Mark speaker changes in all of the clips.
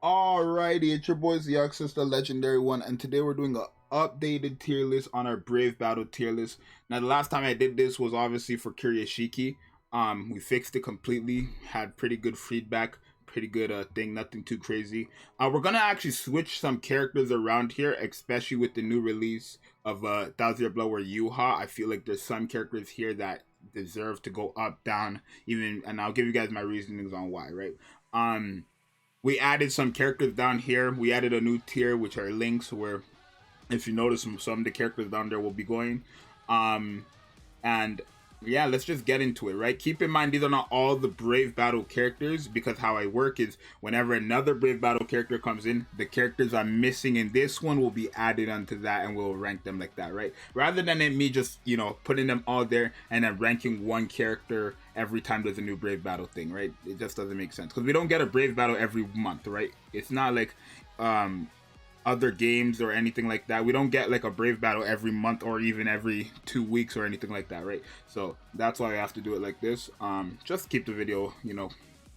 Speaker 1: Alrighty, it's your boys, the Access, the Legendary One, and today we're doing a updated tier list on our Brave Battle tier list. Now, the last time I did this was obviously for Kiryashiki. We fixed it completely, had pretty good feedback, pretty good thing, nothing too crazy. We're gonna actually switch some characters around here, especially with the new release of Thousand Year Blood or Yuha. I feel like there's some characters here that deserve to go up, down, even, and I'll give you guys my reasonings on why, right? We added some characters down here. We added a new tier, which are links, where if you notice some of the characters down there will be going. And yeah, let's just get into it, right? Keep in mind, these are not all the Brave Battle characters, because how I work is whenever another Brave Battle character comes in, the characters I'm missing in this one will be added onto that, and we'll rank them like that, right? Rather than me just, putting them all there and then ranking one character every time there's a new Brave Battle thing, right? It just doesn't make sense, because we don't get a Brave Battle every month, right? It's not like other games or anything like that. We don't get like a Brave Battle every month or even every 2 weeks or anything like that, right? So that's why I have to do it like this. Just keep the video,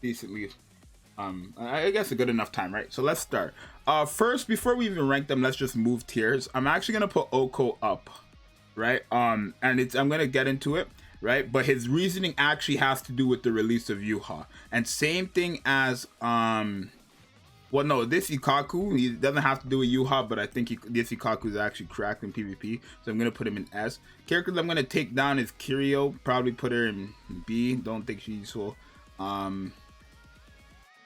Speaker 1: decently. I guess a good enough time, right? So let's start. First, before we even rank them, let's just move tiers. I'm actually gonna put Oko up, right? And I'm gonna get into it, right? But his reasoning actually has to do with the release of Yuha, and same thing as well, no, this Ikaku, he doesn't have to do with Yuha, but I think this Ikaku is actually cracked in PvP, so I'm going to put him in S. Characters I'm going to take down is Kiryu, probably put her in B, don't think she's useful.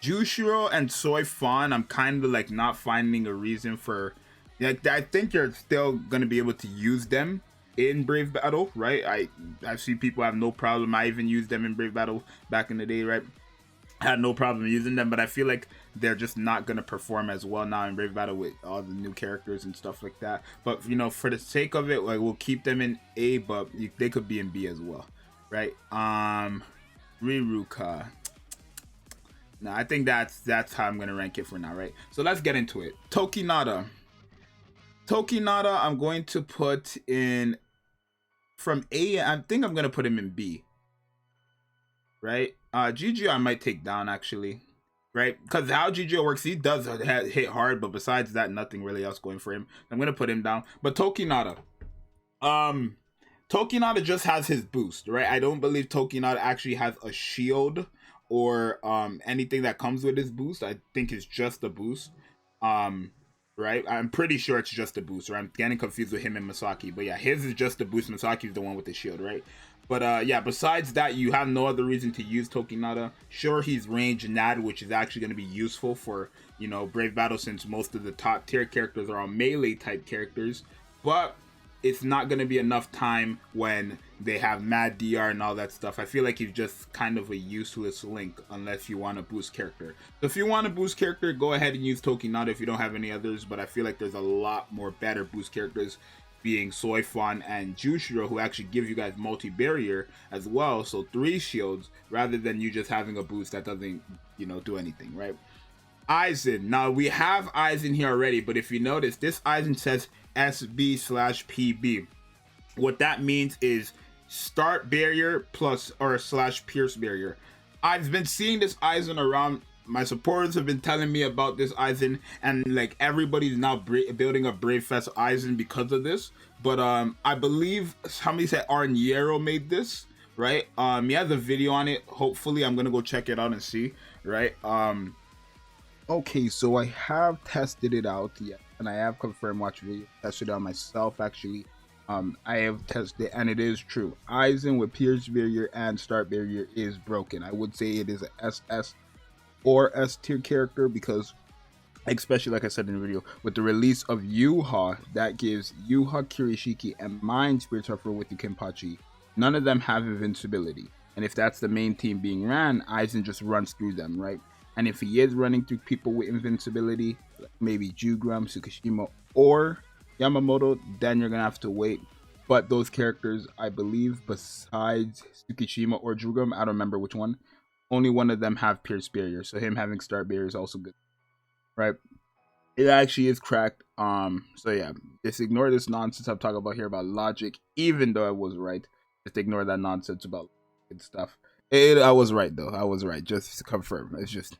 Speaker 1: Jushiro and Soy Fawn, I'm kind of like not finding a reason for, like, I think you're still going to be able to use them in Brave Battle, right? I see people have no problem. I even used them in Brave Battle back in the day, right? Had no problem using them, but I feel like they're just not going to perform as well now in Brave Battle with all the new characters and stuff like that. But for the sake of it, like, we'll keep them in A, but they could be in B as well, right? Ruka. No, I think that's how I'm gonna rank it for now, right? So let's get into it. Tokinada. Tokinada, I'm going to put in from A. I think I'm gonna put him in B, right? GG I might take down, actually, right? Because how GGO works, he does hit hard, but besides that, nothing really else going for him. I'm gonna put him down. But Tokinada, Tokinada just has his boost, right? I don't believe Tokinada actually has a shield or anything that comes with his boost. I think it's just a boost. Right? I'm pretty sure it's just a boost, or I'm getting confused with him and Masaki. But yeah, his is just a boost. Masaki's the one with the shield, right? But yeah, besides that, you have no other reason to use Tokinada. Sure, he's range Nad, which is actually going to be useful for, Brave Battle, since most of the top tier characters are all melee type characters. But it's not going to be enough time when they have mad DR and all that stuff. I feel like he's just kind of a useless link unless you want to boost character. So if you want to boost character, go ahead and use Tokinada if you don't have any others. But I feel like there's a lot more better boost characters, being Soifon and Jushiro, who actually give you guys multi-barrier as well. So 3 shields rather than you just having a boost that doesn't, do anything, right? Aizen. Now we have Aizen here already, but if you notice, this Aizen says SB/PB. What that means is start barrier plus or slash pierce barrier. I've been seeing this Aizen around. My supporters have been telling me about this Aizen, and like everybody's now building a Brave Fest Aizen because of this. But I believe somebody said Arniero made this, right? He has a video on it. Hopefully, I'm gonna go check it out and see, right? Okay, so I have tested it out, yeah, and I have confirmed watch video, tested it out myself actually. I have tested it, and it is true. Aizen with Pierce Barrier and Start Barrier is broken. I would say it is a SS or S tier character, because, especially like I said in the video, with the release of Yuha, that gives Yuha, Kirishiki, and Mind Spirit Sufferer with the Kenpachi. None of them have invincibility, and if that's the main team being ran, Aizen just runs through them, right? And if he is running through people with invincibility, like maybe Jugram, Tsukishima, or Yamamoto, then you're going to have to wait. But those characters, I believe, besides Tsukishima or Jugram, I don't remember which one, only one of them have Pierce Barrier. So him having Start Barrier is also good, right? It actually is cracked. So yeah, just ignore this nonsense I'm talking about here about logic, even though I was right. Just ignore that nonsense about good stuff. I was right though. I was right. Just to confirm. It's just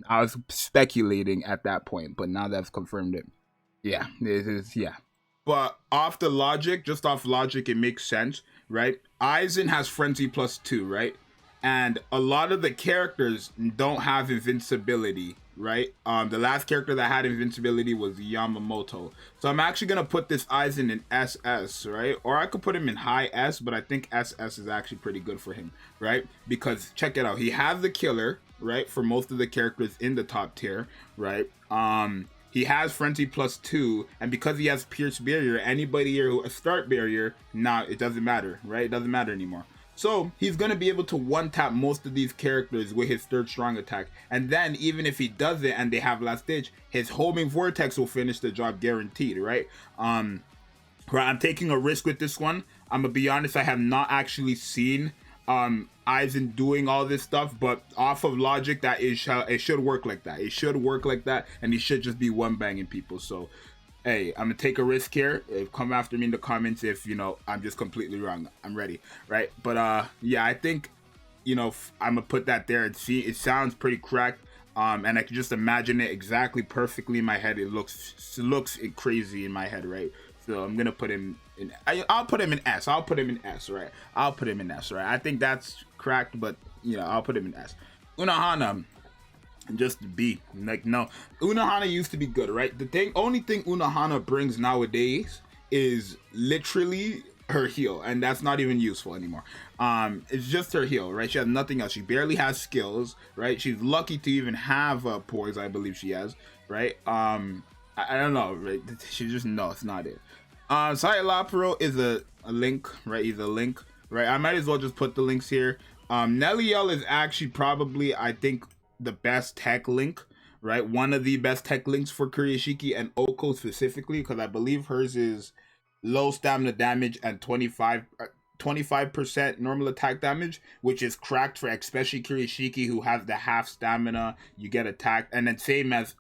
Speaker 1: I was speculating at that point, but now that's confirmed it. Yeah, it is. Yeah. But off the logic, just off logic, it makes sense, right? Aizen has frenzy plus 2, right? And a lot of the characters don't have invincibility, right? The last character that had invincibility was Yamamoto. So I'm actually gonna put this Aizen in SS, right? Or I could put him in high S, but I think SS is actually pretty good for him, right? Because check it out, he has the killer, right? For most of the characters in the top tier, right? He has frenzy plus 2, and because he has pierce barrier, anybody here who a start barrier, it doesn't matter, right? It doesn't matter anymore. So he's gonna be able to one tap most of these characters with his third strong attack, and then even if he does it and they have last ditch, his homing vortex will finish the job guaranteed, right? Right, I'm taking a risk with this one. I'm gonna be honest, I have not actually seen Aizen doing all this stuff, but off of logic, that is it should work like that. It should work like that, and he should just be one banging people. So, hey, I'm gonna take a risk here. Come after me in the comments if I'm just completely wrong. I'm ready, right? But yeah, I think I'm gonna put that there and see. It sounds pretty cracked. And I can just imagine it exactly perfectly in my head. It looks crazy in my head, right? So I'm gonna put him in. I'll put him in S. I'll put him in S, right? I'll put him in S, right? I think that's cracked, but I'll put him in S. Unohana, just B. Like no, Unohana used to be good, right? Only thing Unohana brings nowadays is literally her heal, and that's not even useful anymore. It's just her heal, right? She has nothing else. She barely has skills, right? She's lucky to even have poise, I believe she has, right? I don't know, right? She just it's not it. Sailapro is a link, right? He's a link, right? I might as well just put the links here. Neliel is actually probably, I think, the best tech link, right? One of the best tech links for Kurishiki and Oko specifically, because I believe hers is low stamina damage and 25% normal attack damage, which is cracked for especially Kurishiki, who has the half stamina. You get attacked, and then same as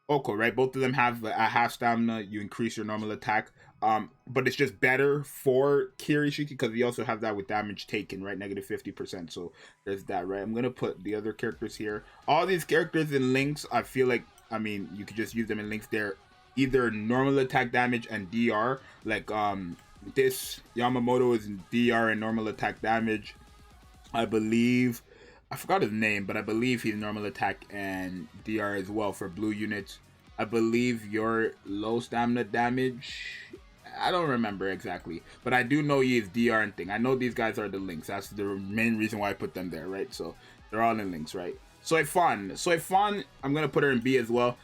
Speaker 1: Oko, right? Both of them have a half stamina. You increase your normal attack. But it's just better for Kirishiki because we also have that with damage taken, right? Negative 50%. So there's that, right? I'm gonna put the other characters here. All these characters in links, I feel like, you could just use them in links. They're either normal attack damage and DR. Like this Yamamoto is in DR and normal attack damage. I believe I forgot his name, but I believe he's normal attack and DR as well for blue units. I believe your low stamina damage. I don't remember exactly, but I do know he is DR and thing. I know these guys are the links. That's the main reason why I put them there, right? So they're all in links, right? Soifan, I'm gonna put her in B as well.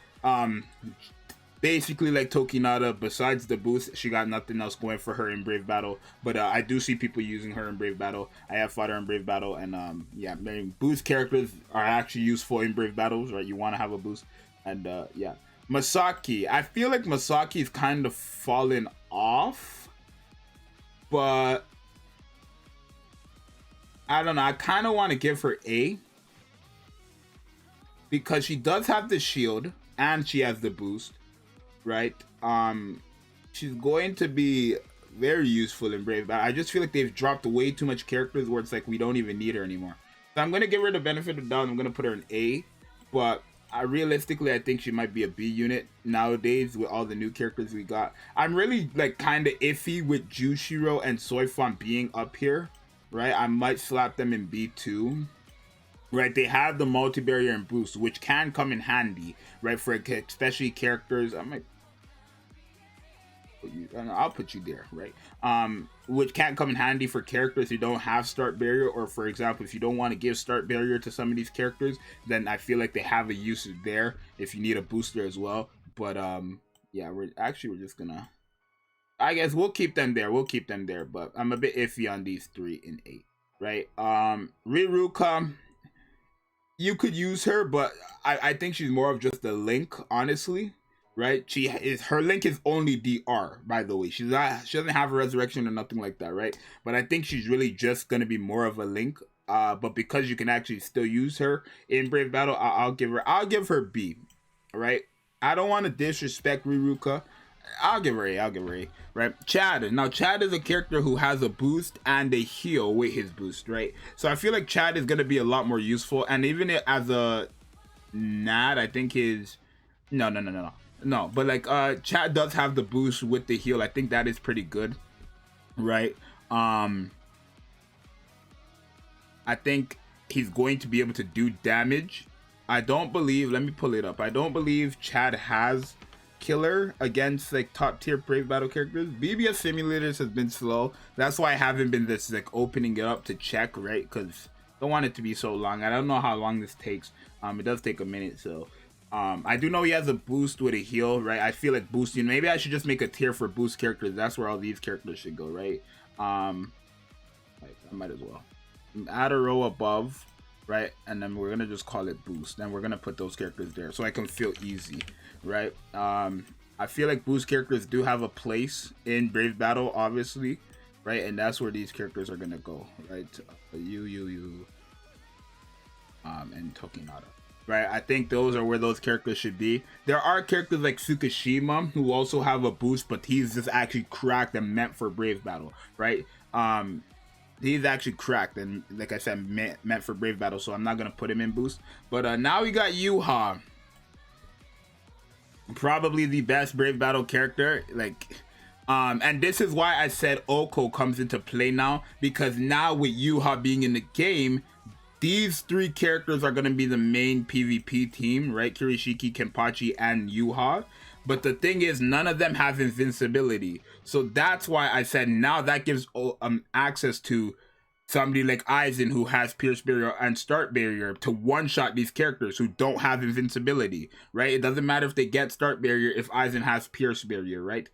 Speaker 1: Basically like Tokinada, besides the boost, she got nothing else going for her in Brave Battle. But I do see people using her in Brave Battle. I have fought her in Brave Battle, and yeah, boost characters are actually useful in Brave Battles, right? You want to have a boost, and yeah. Masaki, I feel like Masaki's kind of fallen off, but I don't know. I kind of want to give her A because she does have the shield and she has the boost, right? She's going to be very useful in Brave Battle. I just feel like they've dropped way too much characters where it's like we don't even need her anymore. So I'm gonna give her the benefit of the doubt. I'm gonna put her in A, but realistically, I think she might be a B unit nowadays with all the new characters we got. I'm really like kind of iffy with Jushiro and Soifan being up here, right? I might slap them in B2. Right, they have the multi-barrier and boost, which can come in handy, right? For especially characters, I'll put you there, right? Which can come in handy for characters who don't have start barrier, or for example, if you don't want to give start barrier to some of these characters, then I feel like they have a use there if you need a booster as well. But yeah, we're just gonna. I guess we'll keep them there. But I'm a bit iffy on these 3 in 8, right? Ruka. You could use her, but I think she's more of just a link, honestly, right? Her link is only DR, by the way. She doesn't have a resurrection or nothing like that, right? But I think she's really just gonna be more of a link. But because you can actually still use her in Brave Battle, I'll give her B, right? I don't want to disrespect Ruka, I'll give her A. I'll give her A. Right. Chad. Now Chad is a character who has a boost and a heal with his boost. Right. So I feel like Chad is gonna be a lot more useful. And even as a Nad, I think his no. But like Chad does have the boost with the heal. I think that is pretty good. Right. I think he's going to be able to do damage. I don't believe. Let me pull it up. I don't believe Chad has killer against like top tier Brave Battle characters. BBS simulators has been slow. That's why I haven't been this like opening it up to check, right? Because don't want it to be so long. I don't know how long this takes. It does take a minute, so I do know he has a boost with a heal, right? I feel like boosting. Maybe I should just make a tier for boost characters. That's where all these characters should go, right? Like, I might as well add a row above, right? And then we're gonna just call it boost. Then we're gonna put those characters there so I can feel easy, right? I feel like boost characters do have a place in Brave Battle, obviously, right? And that's where these characters are gonna go, right? And Tokinada, right? I think those are where those characters should be. There are characters like Tsukishima who also have a boost, but he's just actually cracked and meant for Brave Battle, right? He's actually cracked and, like I said, meant for Brave Battle, so I'm not gonna put him in boost. But now we got Yuha, probably the best Brave Battle character. Like, and this is why I said Oko comes into play now, because now with Yuha being in the game, these three characters are gonna be the main PvP team, right? Kirishiki, Kenpachi, and Yuha. But the thing is, none of them have invincibility. So that's why I said now that gives access to somebody like Aizen, who has Pierce Barrier and Start Barrier, to one-shot these characters who don't have invincibility, right? It doesn't matter if they get Start Barrier if Aizen has Pierce Barrier, right?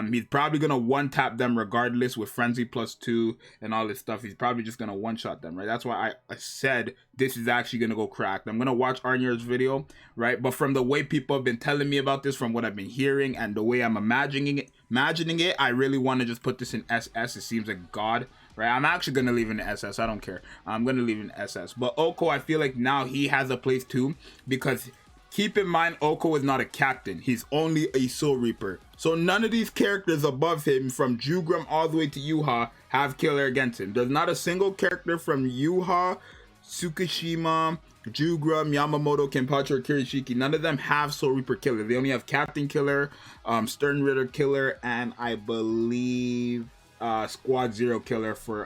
Speaker 1: He's probably going to one-tap them regardless with Frenzy +2 and all this stuff. He's probably just going to one-shot them, right? That's why I said this is actually going to go cracked. I'm going to watch Arnier's video, right? But from the way people have been telling me about this, from what I've been hearing and the way I'm imagining it, I really want to just put this in SS. It seems like God. Right, I'm actually gonna leave in the SS. I don't care. I'm gonna leave in SS. But Oko, I feel like now he has a place too, because keep in mind, Oko is not a captain. He's only a Soul Reaper. So none of these characters above him, from Jugram all the way to Yuha, have killer against him. There's not a single character from Yuha, Tsukishima, Jugram, Yamamoto, Kenpachi, or Kirishiki. None of them have Soul Reaper killer. They only have Captain Killer, Stern Ritter Killer, and I believe Squad Zero Killer for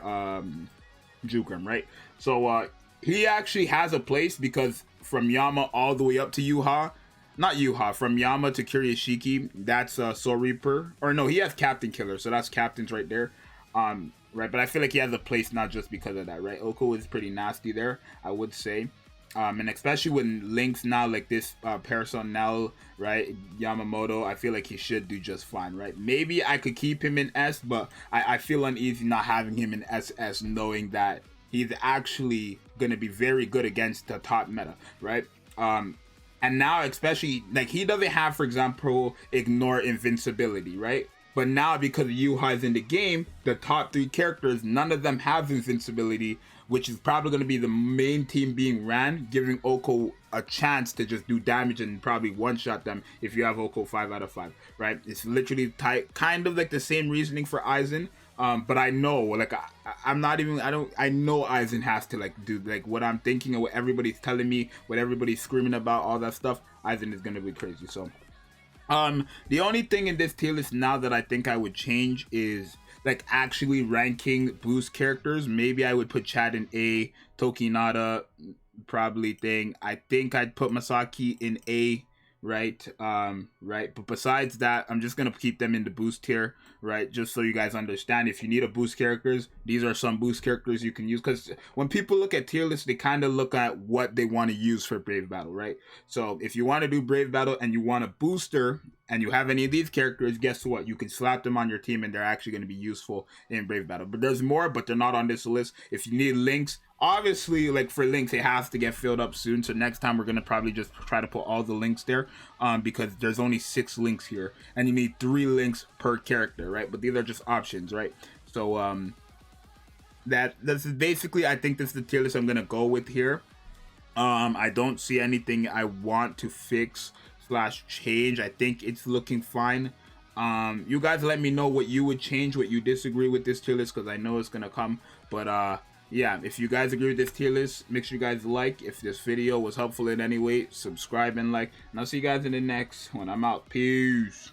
Speaker 1: Jugram, right? So he actually has a place, because from Yama all the way up to Yuha, not Yuha, from Yama to Kirishiki, that's Soul Reaper. Or no, he has Captain Killer, so that's captains right there. Right, but I feel like he has a place not just because of that, right? Oko is pretty nasty there, I would say. And especially when links now like this personnel, right, Yamamoto, I feel like he should do just fine, right? Maybe I could keep him in S, but I feel uneasy not having him in SS, knowing that he's actually going to be very good against the top meta, right? And now, especially, like, he doesn't have, for example, ignore invincibility, right? But now, because Yuha is in the game, the top three characters, none of them have invincibility, which is probably going to be the main team being ran, giving Oko a chance to just do damage and probably one-shot them if you have Oko 5 out of 5, right? It's literally kind of like the same reasoning for Aizen, but I know, like, I know Aizen has to, like, do, like, what I'm thinking and what everybody's telling me, what everybody's screaming about, all that stuff. Aizen is going to be crazy, so... the only thing in this tier list now that I think I would change is, like, actually ranking boost characters. Maybe I would put Chad in A, Tokinada probably thing. I think I'd put Masaki in A, right? Right. But besides that, I'm just gonna keep them in the boost tier, right? Just so you guys understand, if you need a boost characters, these are some boost characters you can use. Because when people look at tier lists, they kind of look at what they want to use for Brave Battle, right? So if you want to do Brave Battle and you want a booster and you have any of these characters, guess what? You can slap them on your team and they're actually going to be useful in Brave Battle. But there's more, but they're not on this list. If you need links, obviously, like, for links, it has to get filled up soon. So next time we're going to probably just try to put all the links there, because there's only 6 links here and you need 3 links per character, right? But these are just options, right? So this is basically, I think this is the tier list I'm going to go with here. I don't see anything I want to fix / change. I think it's looking fine. You guys let me know what you would change, what you disagree with this tier list, because I know it's gonna come. But yeah, if you guys agree with this tier list, make sure you guys like. If this video was helpful in any way, subscribe and like. And I'll see you guys in the next one. I'm out. Peace.